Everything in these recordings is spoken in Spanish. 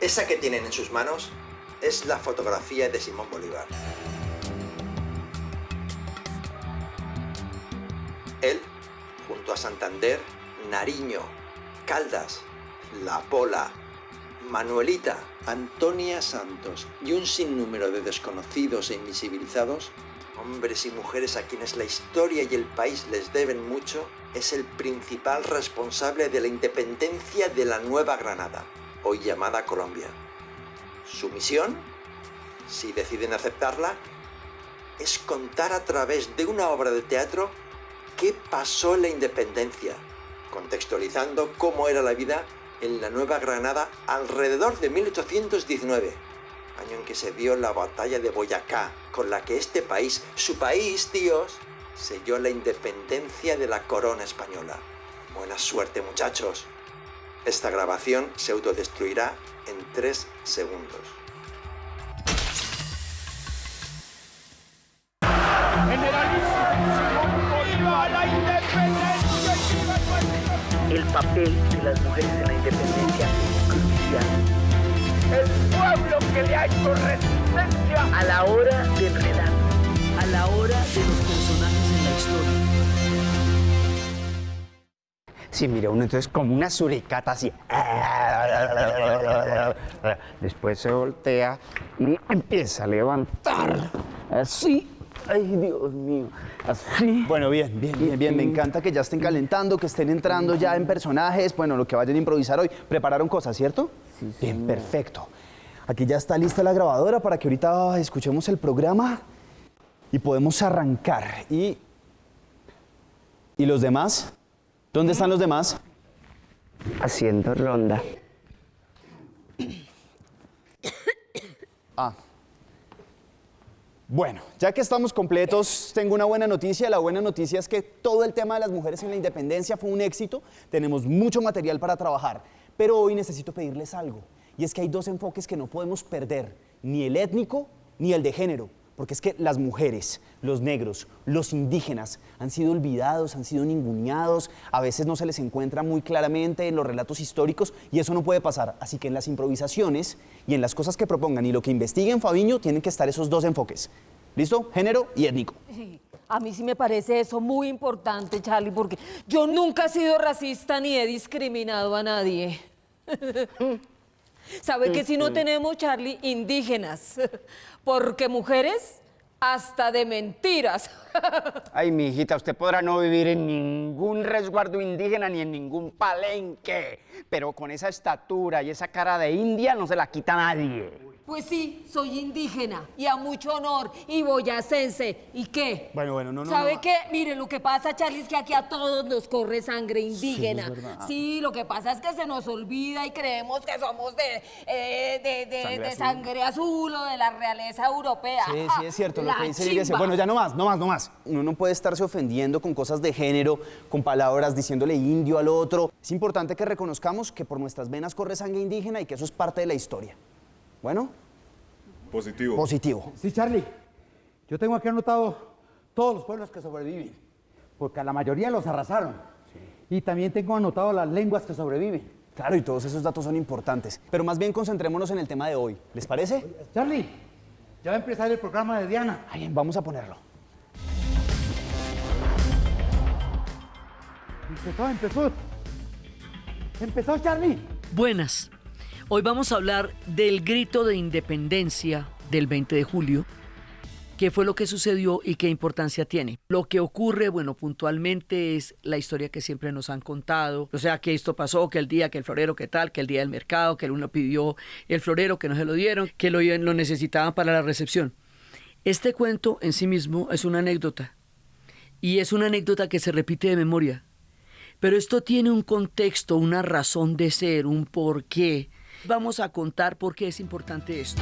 Esa que tienen en sus manos es la fotografía de Simón Bolívar. Él, junto a Santander, Nariño, Caldas, La Pola, Manuelita, Antonia Santos y un sinnúmero de desconocidos e invisibilizados, hombres y mujeres a quienes la historia y el país les deben mucho, es el principal responsable de la independencia de la Nueva Granada, hoy llamada Colombia. Su misión, si deciden aceptarla, es contar a través de una obra de teatro qué pasó en la independencia, contextualizando cómo era la vida en la Nueva Granada alrededor de 1819, año en que se dio la batalla de Boyacá, con la que este país, su país, tíos, selló la independencia de la corona española. Buena suerte, muchachos. Esta grabación se autodestruirá en 3 segundos. El papel de las mujeres en la independencia es crucial. El pueblo que le ha hecho resistencia a la hora del relato, a la hora de los personajes en la historia. Sí, mira, uno entonces como una suricata así. Después se voltea y empieza a levantar. Así. Ay, Dios mío. Así. Bueno, bien. Me encanta que ya estén calentando, que estén entrando ya en personajes. Bueno, lo que vayan a improvisar hoy. ¿Prepararon cosas, cierto? Sí, bien, perfecto. Aquí ya está lista la grabadora para que ahorita escuchemos el programa y podemos arrancar. ¿Y los demás? ¿Dónde están los demás? Haciendo ronda. Bueno, ya que estamos completos, tengo una buena noticia. La buena noticia es que todo el tema de las mujeres en la independencia fue un éxito. Tenemos mucho material para trabajar, pero hoy necesito pedirles algo. Y es que hay 2 enfoques que no podemos perder, ni el étnico ni el de género. Porque es que las mujeres, los negros, los indígenas han sido olvidados, han sido ninguneados, a veces no se les encuentra muy claramente en los relatos históricos y eso no puede pasar. Así que en las improvisaciones y en las cosas que propongan y lo que investiguen, Fabiño, tienen que estar esos 2 enfoques. ¿Listo? Género y étnico. Sí, a mí sí me parece eso muy importante, Charlie, porque yo nunca he sido racista ni he discriminado a nadie. ¿Sabe que si no tenemos, Charlie, indígenas? Porque mujeres, hasta de mentiras. Ay, mi hijita, usted podrá no vivir en ningún resguardo indígena ni en ningún palenque, pero con esa estatura y esa cara de india no se la quita nadie. Pues sí, soy indígena y a mucho honor y boyacense. ¿Y qué? Bueno, no. ¿Sabe qué? Mire, lo que pasa, Charlie, es que aquí a todos nos corre sangre indígena. Sí, es verdad. Sí, lo que pasa es que se nos olvida y creemos que somos de sangre azul o de la realeza europea. Sí, es cierto, lo que dice la iglesia. chimba. Bueno, ya no más. Uno no puede estarse ofendiendo con cosas de género, con palabras, diciéndole indio al otro. Es importante que reconozcamos que por nuestras venas corre sangre indígena y que eso es parte de la historia. Bueno. Positivo. Sí, Charlie. Yo tengo aquí anotado todos los pueblos que sobreviven, porque a la mayoría los arrasaron. Sí. Y también tengo anotado las lenguas que sobreviven. Claro, y todos esos datos son importantes. Pero más bien concentrémonos en el tema de hoy. ¿Les parece? Charlie, ya va a empezar el programa de Diana. Bien, vamos a ponerlo. Empezó, Charlie. Buenas. Hoy vamos a hablar del grito de independencia del 20 de julio. ¿Qué fue lo que sucedió y qué importancia tiene? Lo que ocurre, bueno, puntualmente es la historia que siempre nos han contado. O sea, que esto pasó, que el día, que el florero, que tal, que el día del mercado, que uno pidió el florero, que no se lo dieron, que lo necesitaban para la recepción. Este cuento en sí mismo es una anécdota. Y es una anécdota que se repite de memoria. Pero esto tiene un contexto, una razón de ser, un porqué. Vamos a contar por qué es importante esto.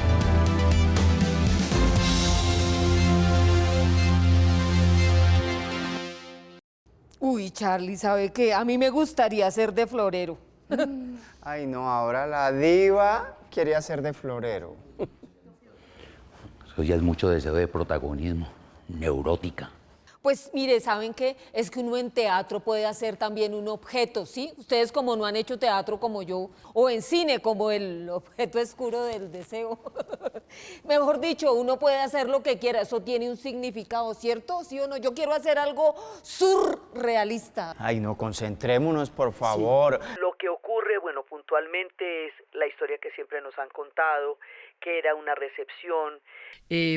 Uy, Charlie, ¿sabe qué? A mí me gustaría ser de florero. Ay, no, ahora la diva quiere hacer de florero. Eso ya es mucho deseo de protagonismo, neurótica. Pues mire, ¿saben qué? Es que uno en teatro puede hacer también un objeto, ¿sí? Ustedes como no han hecho teatro como yo, o en cine como el objeto oscuro del deseo. Mejor dicho, uno puede hacer lo que quiera, eso tiene un significado, ¿cierto? ¿Sí o no? Yo quiero hacer algo surrealista. Ay, no, concentrémonos, por favor. Lo que ocurre, bueno, puntualmente es la historia que siempre nos han contado, que era una recepción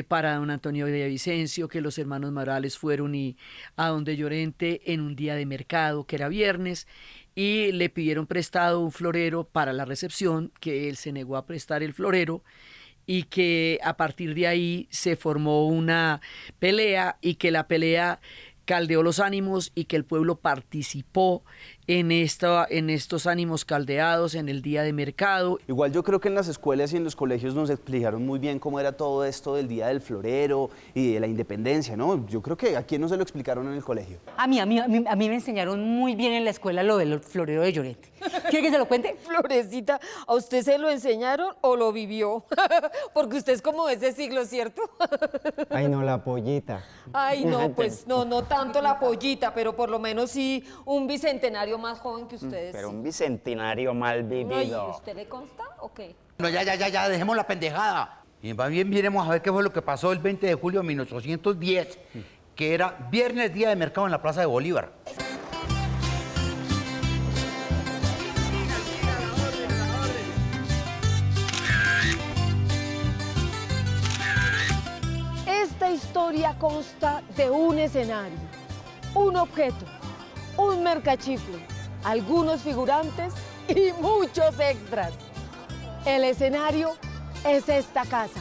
para don Antonio de Vicencio, que los hermanos Morales fueron a donde Llorente en un día de mercado, que era viernes, y le pidieron prestado un florero para la recepción, que él se negó a prestar el florero, y que a partir de ahí se formó una pelea, y que la pelea caldeó los ánimos y que el pueblo participó en estos ánimos caldeados en el día de mercado. Igual yo creo que en las escuelas y en los colegios nos explicaron muy bien cómo era todo esto del Día del Florero y de la Independencia, ¿no? Yo creo que a quién no se lo explicaron en el colegio. A mí me enseñaron muy bien en la escuela lo del florero de Llorente. ¿Quiere que se lo cuente? Florecita, ¿a usted se lo enseñaron o lo vivió? Porque usted es como de ese siglo, ¿cierto? Ay, no, la pollita. Ay, no, pues no tanto la pollita, pero por lo menos sí un bicentenario más joven que ustedes. Pero un bicentenario mal vivido. Ay, ¿usted le consta o qué? No, ya, dejemos la pendejada. Y más bien miremos a ver qué fue lo que pasó el 20 de julio de 1810, que era viernes, día de mercado en la Plaza de Bolívar. Esta historia consta de un escenario, un objeto, un mercachifle, algunos figurantes y muchos extras. El escenario es esta casa,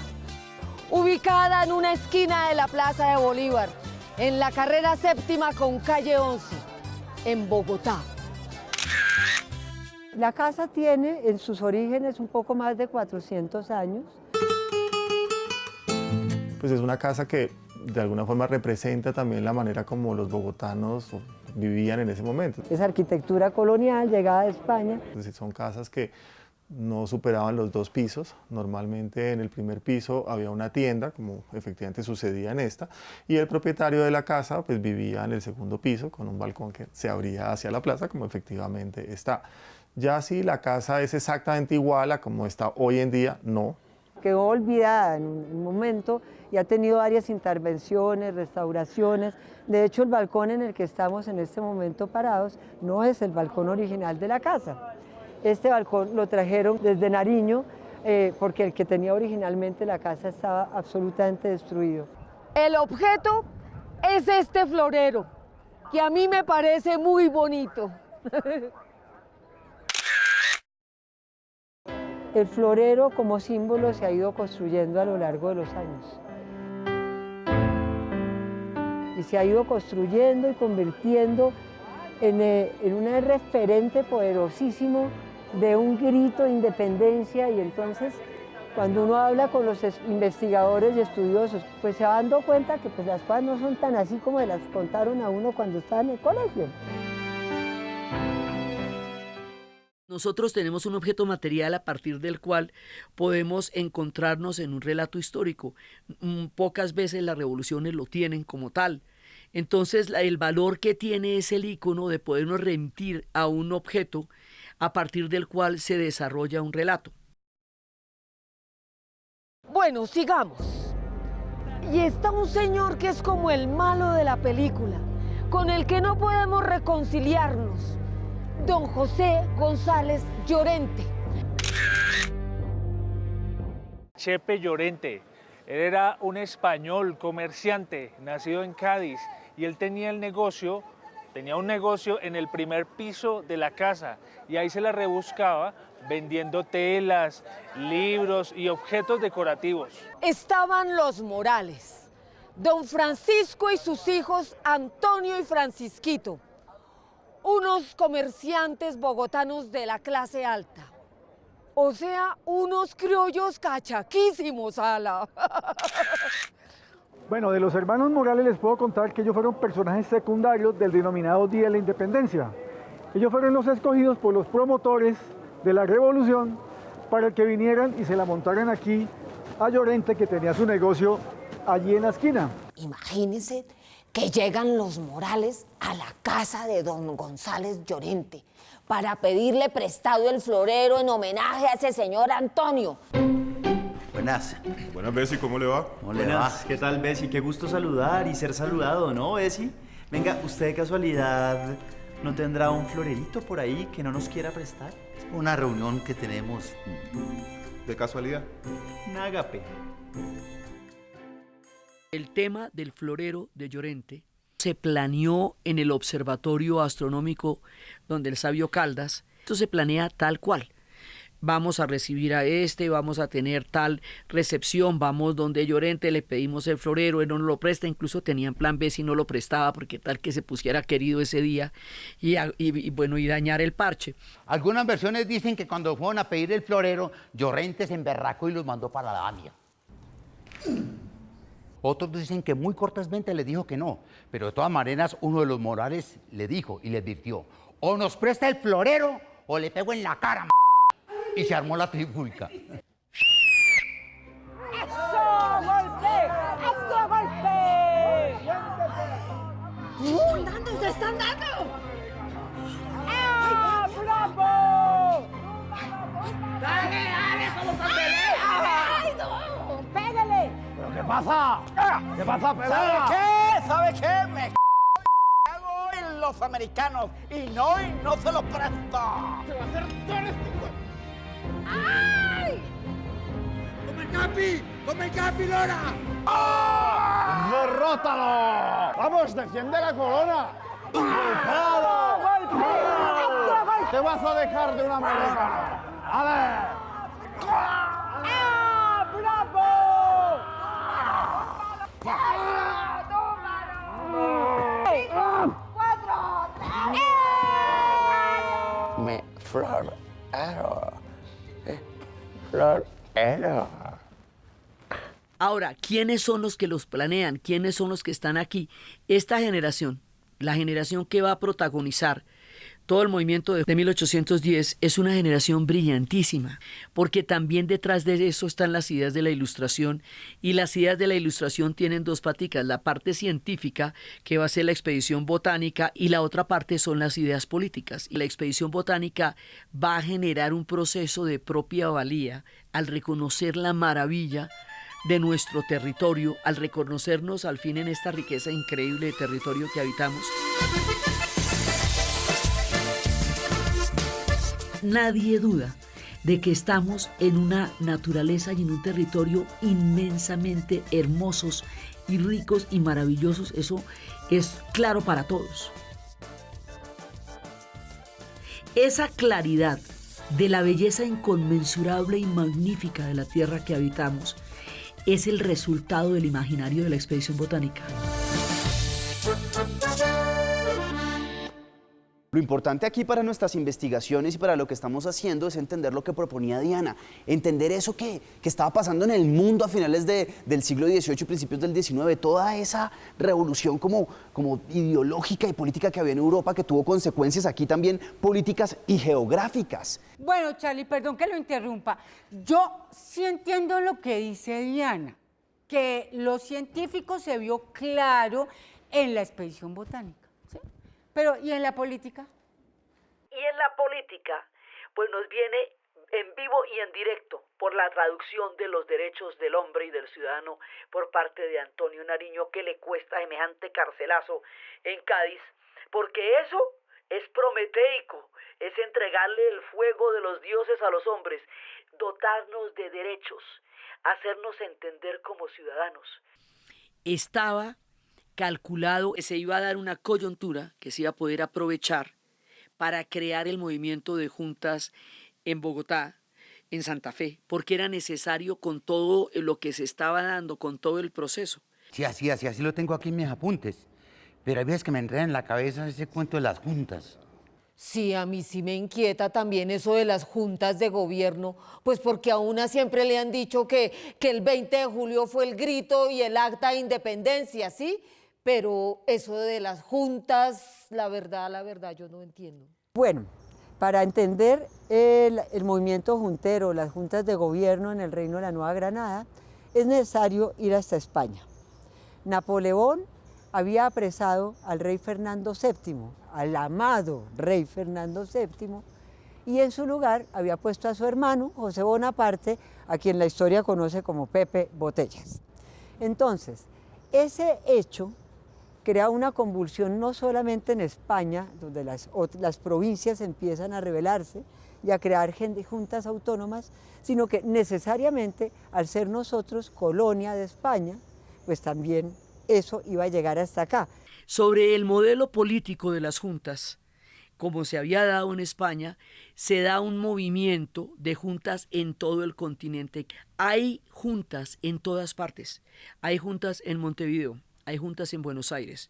ubicada en una esquina de la Plaza de Bolívar, en la carrera séptima con calle 11, en Bogotá. La casa tiene en sus orígenes un poco más de 400 años. Pues es una casa que de alguna forma representa también la manera como los bogotanos vivían en ese momento. Es arquitectura colonial, llegada de España. Es decir, son casas que no superaban los 2 pisos. Normalmente en el primer piso había una tienda, como efectivamente sucedía en esta, y el propietario de la casa pues vivía en el segundo piso con un balcón que se abría hacia la plaza, como efectivamente está. Ya si la casa es exactamente igual a como está hoy en día, no. Quedó olvidada en un momento y ha tenido varias intervenciones, restauraciones. De hecho, el balcón en el que estamos en este momento parados no es el balcón original de la casa. Este balcón lo trajeron desde Nariño porque el que tenía originalmente la casa estaba absolutamente destruido. El objeto es este florero, que a mí me parece muy bonito. El florero como símbolo se ha ido construyendo a lo largo de los años. Y se ha ido construyendo y convirtiendo en un referente poderosísimo de un grito de independencia. Y entonces, cuando uno habla con los investigadores y estudiosos, pues se va dando cuenta que pues, las cosas no son tan así como las contaron a uno cuando estaba en el colegio. Nosotros tenemos un objeto material a partir del cual podemos encontrarnos en un relato histórico. Pocas veces las revoluciones lo tienen como tal. Entonces, el valor que tiene es el ícono de podernos remitir a un objeto a partir del cual se desarrolla un relato. Bueno, sigamos. Y está un señor que es como el malo de la película, con el que no podemos reconciliarnos. Don José González Llorente. Chepe Llorente. Él era un español comerciante, nacido en Cádiz, y él tenía un negocio en el primer piso de la casa, y ahí se la rebuscaba vendiendo telas, libros y objetos decorativos. Estaban los Morales, don Francisco y sus hijos Antonio y Francisquito, unos comerciantes bogotanos de la clase alta. O sea, unos criollos cachaquísimos, ala. Bueno, de los hermanos Morales les puedo contar que ellos fueron personajes secundarios del denominado Día de la Independencia. Ellos fueron los escogidos por los promotores de la revolución para que vinieran y se la montaran aquí a Llorente, que tenía su negocio allí en la esquina. Imagínense que llegan los Morales a la casa de don González Llorente para pedirle prestado el florero en homenaje a ese señor Antonio. Buenas. Buenas, Bessie, ¿cómo le va? ¿Cómo le va? ¿Qué tal, Bessie? Qué gusto saludar y ser saludado, ¿no, Bessie? Venga, ¿usted de casualidad no tendrá un florerito por ahí que no nos quiera prestar? Es una reunión que tenemos. ¿De casualidad? Un ágape. El tema del florero de Llorente se planeó en el Observatorio Astronómico donde el sabio Caldas. Esto se planea tal cual. Vamos a recibir a vamos a tener tal recepción, vamos donde Llorente, le pedimos el florero, él no nos lo presta, incluso tenían plan B si no lo prestaba, porque tal que se pusiera querido ese día y dañar el parche. Algunas versiones dicen que cuando fueron a pedir el florero, Llorente se emberracó y los mandó para la Damia. Otros dicen que muy cortésmente le dijo que no, pero de todas maneras uno de los Morales le dijo y le advirtió: o nos presta el florero o le pego en la cara, y se armó la trifulca. ¡Eso, golpe! ¡Eso, golpe! ¡Uy, dando! ¡Se están dando! ¡Ah, bravo! ¡Dale, dale, como pelea! ¡Ay, no! ¡Pégale! ¿Pero qué pasa? ¿Qué pasa, pelea? ¿Sabe qué? Me cago en los americanos y no se los presto. ¡Se va a hacer todo este... ¡Ay! ¡Come el capi, Lora! ¡Oh! ¡Derrótalo! ¡Vamos, defiende la corona! ¡Golpeado! ¡Golpeado! ¡Te vas a dejar de un americano! ¡A ver! ¡Ah, bravo! Me florero. Ahora, ¿quiénes son los que los planean? ¿Quiénes son los que están aquí? Esta generación, la generación que va a protagonizar todo el movimiento de 1810, es una generación brillantísima, porque también detrás de eso están las ideas de la Ilustración, y las ideas de la Ilustración tienen dos paticas: la parte científica, que va a ser la expedición botánica, y la otra parte son las ideas políticas. Y la expedición botánica va a generar un proceso de propia valía al reconocer la maravilla de nuestro territorio, al reconocernos al fin en esta riqueza increíble de territorio que habitamos. Nadie duda de que estamos en una naturaleza y en un territorio inmensamente hermosos y ricos y maravillosos. Eso es claro para todos. Esa claridad de la belleza inconmensurable y magnífica de la tierra que habitamos es el resultado del imaginario de la expedición botánica. Lo importante aquí para nuestras investigaciones y para lo que estamos haciendo es entender lo que proponía Diana, entender eso que estaba pasando en el mundo a finales del siglo XVIII y principios del XIX, toda esa revolución como ideológica y política que había en Europa, que tuvo consecuencias aquí también políticas y geográficas. Bueno, Charlie, perdón que lo interrumpa. Yo sí entiendo lo que dice Diana, que los científicos se vio claro en la expedición botánica. Pero, ¿y en la política? Y en la política, pues nos viene en vivo y en directo por la traducción de los derechos del hombre y del ciudadano por parte de Antonio Nariño, que le cuesta semejante carcelazo en Cádiz, porque eso es prometeico, es entregarle el fuego de los dioses a los hombres, dotarnos de derechos, hacernos entender como ciudadanos. Estaba calculado que se iba a dar una coyuntura que se iba a poder aprovechar para crear el movimiento de juntas en Bogotá, en Santa Fe, porque era necesario con todo lo que se estaba dando, con todo el proceso. Sí, así lo tengo aquí en mis apuntes. Pero hay veces que me enreda en la cabeza ese cuento de las juntas. Sí, a mí sí me inquieta también eso de las juntas de gobierno, pues porque a una siempre le han dicho que el 20 de julio fue el grito y el acta de independencia, ¿sí? Pero eso de las juntas, la verdad, yo no entiendo. Bueno, para entender el movimiento juntero, las juntas de gobierno en el Reino de la Nueva Granada, es necesario ir hasta España. Napoleón había apresado al rey Fernando VII, al amado rey Fernando VII, y en su lugar había puesto a su hermano, José Bonaparte, a quien la historia conoce como Pepe Botellas. Entonces, ese hecho crea una convulsión no solamente en España, donde las provincias empiezan a rebelarse y a crear juntas autónomas, sino que necesariamente, al ser nosotros colonia de España, pues también eso iba a llegar hasta acá. Sobre el modelo político de las juntas, como se había dado en España, se da un movimiento de juntas en todo el continente. Hay juntas en todas partes. Hay juntas en Montevideo, hay juntas en Buenos Aires,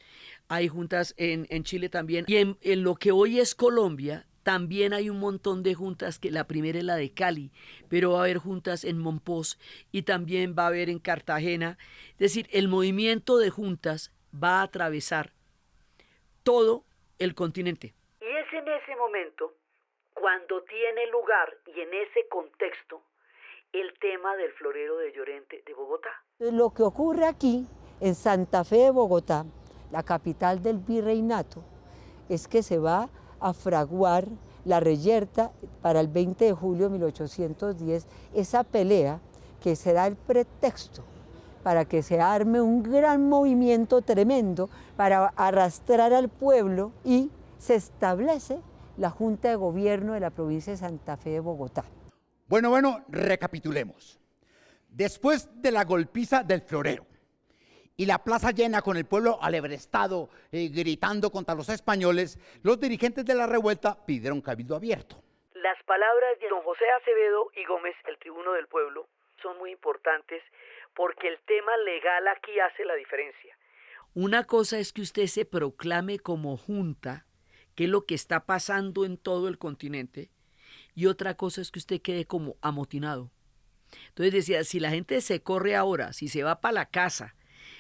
hay juntas en Chile también. Y en lo que hoy es Colombia, también hay un montón de juntas, que la primera es la de Cali, pero va a haber juntas en Monpós y también va a haber en Cartagena. Es decir, el movimiento de juntas va a atravesar todo el continente. Y es en ese momento cuando tiene lugar, y en ese contexto, el tema del florero de Llorente de Bogotá. Lo que ocurre aquí, en Santa Fe de Bogotá, la capital del virreinato, es que se va a fraguar la reyerta para el 20 de julio de 1810, esa pelea que será el pretexto para que se arme un gran movimiento tremendo para arrastrar al pueblo, y se establece la Junta de Gobierno de la provincia de Santa Fe de Bogotá. Bueno, recapitulemos. Después de la golpiza del florero y la plaza llena con el pueblo alebrestado gritando contra los españoles, los dirigentes de la revuelta pidieron cabildo abierto. Las palabras de don José Acevedo y Gómez, el tribuno del pueblo, son muy importantes porque el tema legal aquí hace la diferencia. Una cosa es que usted se proclame como junta, que es lo que está pasando en todo el continente, y otra cosa es que usted quede como amotinado. Entonces decía, si la gente se corre ahora, si se va para la casa,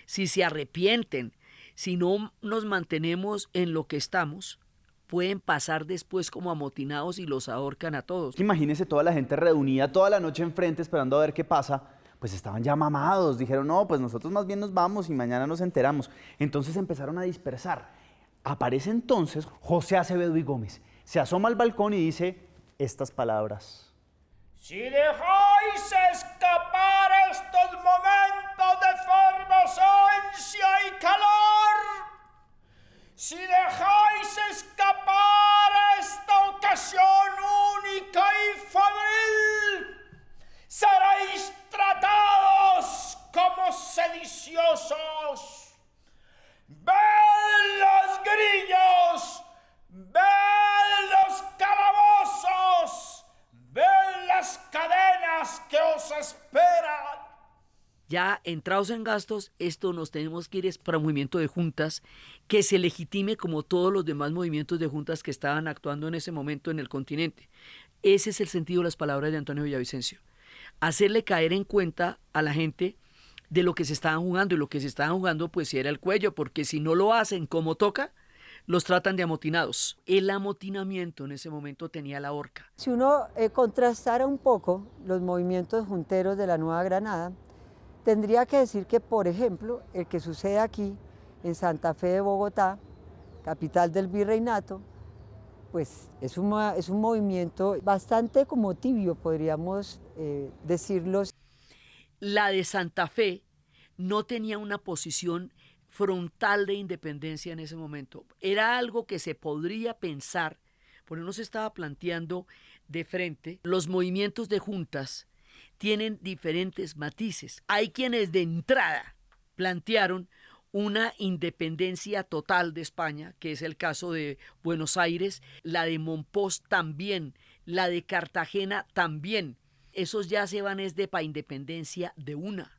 si se arrepienten, si no nos mantenemos en lo que estamos, pueden pasar después como amotinados y los ahorcan a todos. Imagínese toda la gente reunida toda la noche enfrente esperando a ver qué pasa. Pues estaban ya mamados, dijeron, no, pues nosotros más bien nos vamos y mañana nos enteramos. Entonces empezaron a dispersar. Aparece entonces José Acevedo y Gómez. Se asoma al balcón y dice estas palabras. Si dejáis escapar estos momentos de efervescencia y calor, si dejáis escapar esta ocasión única y febril, seréis tratados como sediciosos. ¡Ven los grillos! ¡Ven los calabozos! ¡Ven las cadenas que os esperan! Ya entrados en gastos, esto nos tenemos que ir para un movimiento de juntas que se legitime como todos los demás movimientos de juntas que estaban actuando en ese momento en el continente. Ese es el sentido de las palabras de Antonio Villavicencio. Hacerle caer en cuenta a la gente de lo que se estaban jugando, y lo que se estaban jugando pues sí era el cuello, porque si no lo hacen como toca, los tratan de amotinados. El amotinamiento en ese momento tenía la horca. Si uno contrastara un poco los movimientos junteros de la Nueva Granada, tendría que decir que, por ejemplo, el que sucede aquí en Santa Fe de Bogotá, capital del virreinato, pues es un movimiento bastante como tibio, podríamos decirlo. La de Santa Fe no tenía una posición frontal de independencia en ese momento. Era algo que se podría pensar, porque no se estaba planteando de frente. Los movimientos de juntas tienen diferentes matices. Hay quienes de entrada plantearon una independencia total de España, que es el caso de Buenos Aires, la de Monpós también, la de Cartagena también. Esos ya se van es de pa' independencia de una.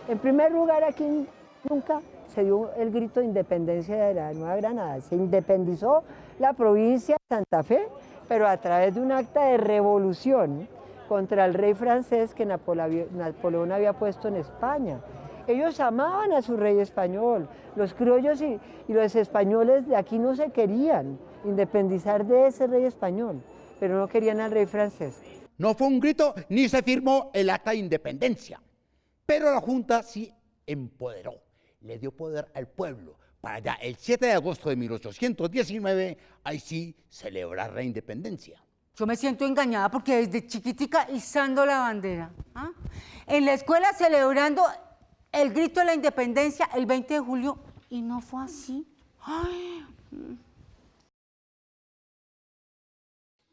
En primer lugar, aquí nunca se dio el grito de independencia de la Nueva Granada. Se independizó la provincia de Santa Fe, pero a través de un acta de revolución contra el rey francés que Napoleón había puesto en España. Ellos amaban a su rey español. Los criollos y los españoles de aquí no se querían independizar de ese rey español, pero no querían al rey francés. No fue un grito ni se firmó el acta de independencia, pero la Junta sí empoderó, le dio poder al pueblo para ya el 7 de agosto de 1819, ahí sí celebrar la independencia. Yo me siento engañada porque desde chiquitica izando la bandera. ¿Ah? En la escuela celebrando el grito de la independencia el 20 de julio y no fue así. Ay.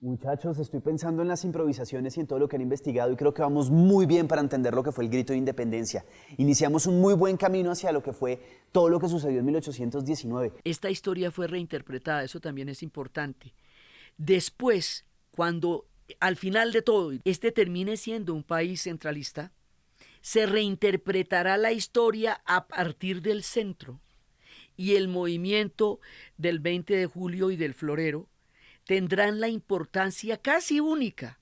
Muchachos, estoy pensando en las improvisaciones y en todo lo que han investigado y creo que vamos muy bien para entender lo que fue el grito de independencia. Iniciamos un muy buen camino hacia lo que fue todo lo que sucedió en 1819. Esta historia fue reinterpretada, eso también es importante. Después, cuando al final de todo este termine siendo un país centralista, se reinterpretará la historia a partir del centro y el movimiento del 20 de julio y del Florero tendrán la importancia casi única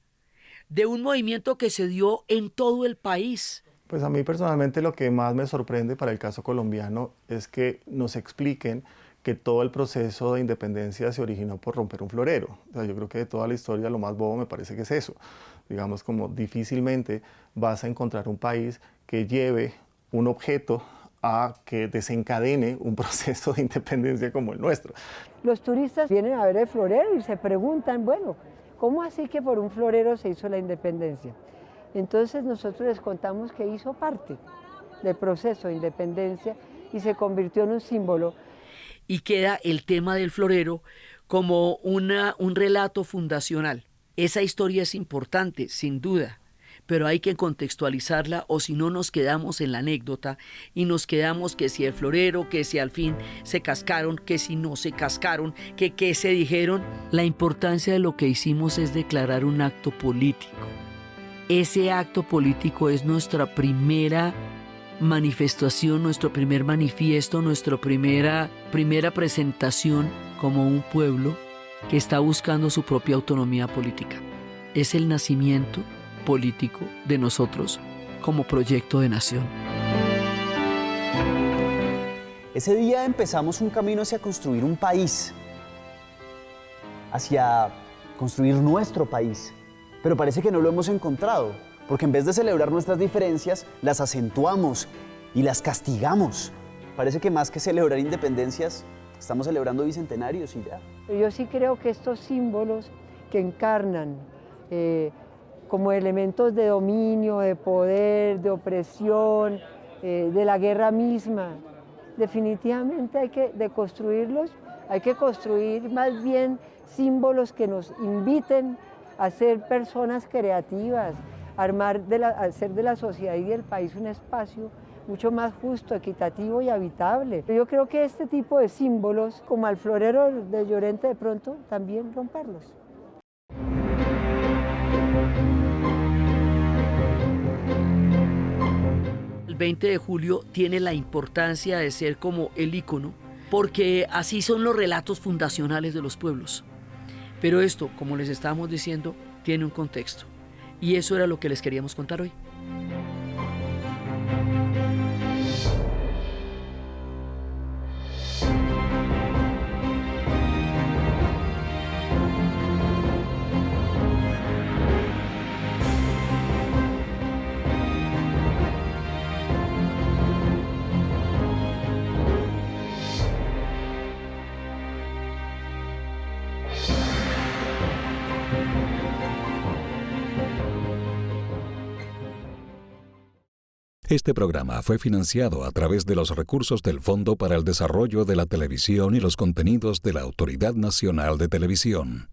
de un movimiento que se dio en todo el país. Pues a mí personalmente lo que más me sorprende para el caso colombiano es que nos expliquen que todo el proceso de independencia se originó por romper un florero. O sea, yo creo que de toda la historia lo más bobo me parece que es eso. Digamos, como difícilmente vas a encontrar un país que lleve un objeto a que desencadene un proceso de independencia como el nuestro. Los turistas vienen a ver el florero y se preguntan, bueno, ¿cómo así que por un florero se hizo la independencia? Entonces nosotros les contamos que hizo parte del proceso de independencia y se convirtió en un símbolo. Y queda el tema del florero como un relato fundacional. Esa historia es importante, sin duda, pero hay que contextualizarla o si no nos quedamos en la anécdota y nos quedamos que si el florero, que si al fin se cascaron, que si no se cascaron, que qué se dijeron. La importancia de lo que hicimos es declarar un acto político. Ese acto político es nuestra primera manifestación, nuestro primer manifiesto, nuestra primera presentación como un pueblo que está buscando su propia autonomía política. Es el nacimiento político de nosotros como proyecto de nación. Ese día empezamos un camino hacia construir un país, hacia construir nuestro país, pero parece que no lo hemos encontrado, porque en vez de celebrar nuestras diferencias, las acentuamos y las castigamos. Parece que más que celebrar independencias, estamos celebrando bicentenarios y ya. Yo sí creo que estos símbolos que encarnan como elementos de dominio, de poder, de opresión, de la guerra misma, definitivamente hay que deconstruirlos, hay que construir más bien símbolos que nos inviten a ser personas creativas, hacer de la sociedad y del país un espacio mucho más justo, equitativo y habitable. Yo creo que este tipo de símbolos, como al florero de Llorente, de pronto también romperlos. El 20 de julio tiene la importancia de ser como el ícono, porque así son los relatos fundacionales de los pueblos. Pero esto, como les estábamos diciendo, tiene un contexto. Y eso era lo que les queríamos contar hoy. Este programa fue financiado a través de los recursos del Fondo para el Desarrollo de la Televisión y los Contenidos de la Autoridad Nacional de Televisión.